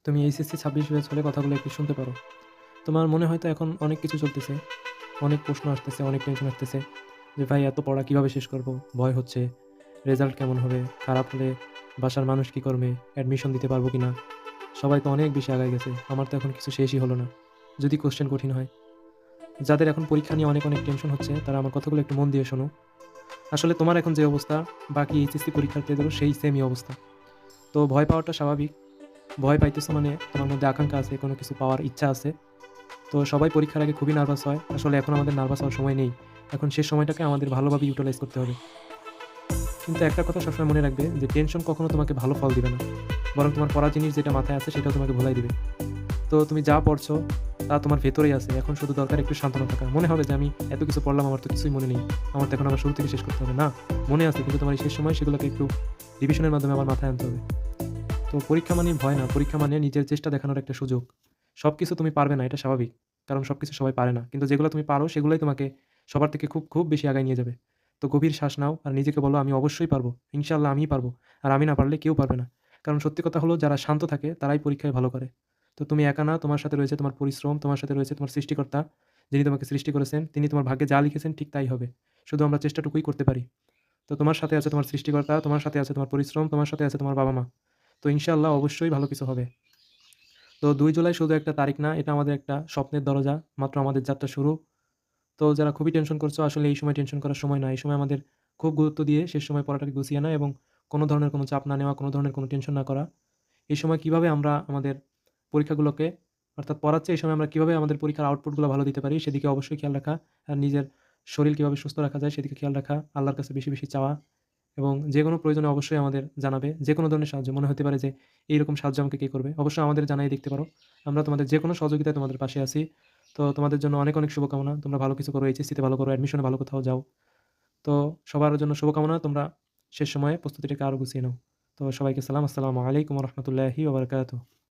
তুমি HSC 26 batch হলে কথাগুলো একটু শুনতে পারো। তোমার মনে হয়তো এখন অনেক কিছু চলতেছে, অনেক প্রশ্ন আসতেছে, অনেক টেনশন আসতেছে যে ভাই এত পড়া কিভাবে শেষ করব? ভয় হচ্ছে, রেজাল্ট কেমন হবে? খারাপ হলে বাসার মানুষ কি করবে? অ্যাডমিশন দিতে পারবো কিনা? সবাই তো অনেক বেশি আগায় গেছে। আমার তো এখন কিছু শেষই হলো না। যদি কোয়েশ্চেন কঠিন হয়। যাদের এখন পরীক্ষা নিয়ে অনেক, অনেক টেনশন হচ্ছে তারা আমার কথাগুলো একটু মন দিয়ে শোনো। আসলে তোমার এখন যে অবস্থা বাকি এইচএসসি পরীক্ষার্থীদেরও সেই সেমই অবস্থা। তো ভয় পাওয়াটা স্বাভাবিক। ভয় পাইতেছো মানে তোমার মধ্যে আকাঙ্ক্ষা আছে, কোনো কিছু পাওয়ার ইচ্ছা আছে। তো সবাই পরীক্ষার আগে খুবই নার্ভাস হয়। আসলে এখন আমাদের নার্ভাস হওয়ার সময় নেই। এখন শেষ সময়টাকে আমাদের ভালোভাবে ইউটিলাইজ করতে হবে। কিন্তু একটা কথা সবসময় মনে রাখবে যে টেনশন কখনো তোমাকে ভালো ফল দিবে না। বরং তোমার পড়ার জিনিস যেটা মাথায় আছে সেটাও তোমাকে ভুলাই দিবে। তো তুমি যা পড়ছো তা তোমার ভেতরেই আছে। এখন শুধু দরকার একটু শান্তনা থাকা। মনে হবে যে আমি এত কিছু পড়লাম, আমার তো কিছুই মনে নেই। আমার তো এখন আবার শুরু থেকে শেষ করতে হবে। না, মনে আছে, কিন্তু তোমার এই শেষ সময় সেগুলোকে একটু রিভিশনের মাধ্যমে আবার মাথায় আনতে হবে। তো পরীক্ষা মানেই ভয় না, পরীক্ষা মানে নিজের চেষ্টা দেখানোর একটা সুযোগ। সবকিছু তুমি পারবে না, এটা স্বাভাবিক। কারণ সবকিছু সবাই পারে না। কিন্তু যেগুলো তুমি পারো সেগুলোই তোমাকে সবার থেকে খুব, খুব বেশি আগায় নিয়ে যাবে। তো গভীর শ্বাস নাও আর নিজেকে বলো, "আমি অবশ্যই পারবো। ইনশাআল্লাহ আমিই পারবো। আর আমি না পারলে কেউ পারবে না।" কারণ সত্যি কথা হলো যারা শান্ত থাকে তারাই পরীক্ষায় ভালো করে। তো তুমি একা না, তোমার সাথে রয়েছে তোমার পরিশ্রম, তোমার সাথে রয়েছে তোমার সৃষ্টিকর্তা। যিনি তোমাকে সৃষ্টি করেছেন, তিনি তোমার ভাগ্যে যা লিখেছেন ঠিক তাই হবে। শুধু আমরা চেষ্টাটুকুই করতে পারি। তো তোমার সাথে আছে তোমার সৃষ্টিকর্তা, তোমার সাথে আছে তোমার পরিশ্রম, তোমার সাথে আছে তোমার বাবা-মা। তো ইনশাআল্লাহ অবশ্যই ভালো কিছু হবে। তো ২ জুলাই শুধু একটা তারিখ না, এটা আমাদের একটা স্বপ্নের দরজা। মাত্র আমাদের যাত্রা শুরু। তো যারা খুবই টেনশন করছো, আসলে এই সময় টেনশন করার সময় না। এই সময় আমাদের খুব গুরুত্ব দিয়ে শেষ সময় পড়াটাকে গুছিয়ে নেওয়া এবং কোনো ধরনের কোনো চাপ না নেওয়া, কোনো ধরনের কোনো টেনশন না করা। এই সময় কিভাবে আমরা আমাদের পরীক্ষাগুলোকে, অর্থাৎ পড়ার চেয়ে এই সময় আমরা কিভাবে আমাদের পরীক্ষার আউটপুটগুলো ভালো দিতে পারি সেদিকে অবশ্যই খেয়াল রাখা। আর নিজের শরীর কিভাবে সুস্থ রাখা যায় সেদিকে খেয়াল রাখা। আল্লাহর কাছে বেশি, বেশি চাওয়া এবং যেকোনো প্রয়োজনে অবশ্যই আমাদের জানাবে। যেকোনো ধরনের সাহায্য মনে হতে পারে যে এইরকম সাহায্য আমাকে কে করবে? অবশ্যই আমাদের জানাই দেখতে পারো। আমরা তোমাদের যেকোনো সহযোগিতায় তোমাদের পাশে আছি। তো তোমাদের জন্য অনেক, অনেক শুভকামনা। তোমরা ভালো কিছু করো, এইচএসসিতে ভালো করো, অ্যাডমিশনে ভালো কোথাও যাও। তো সবার জন্য শুভকামনা। তোমরা শেষ সময়ে প্রস্তুতিটাকে আরো গুছিয়ে নাও। তো সবাইকে সালাম। আসসালামু আলাইকুম ওয়া রাহমাতুল্লাহি ওয়া বারাকাতুহু।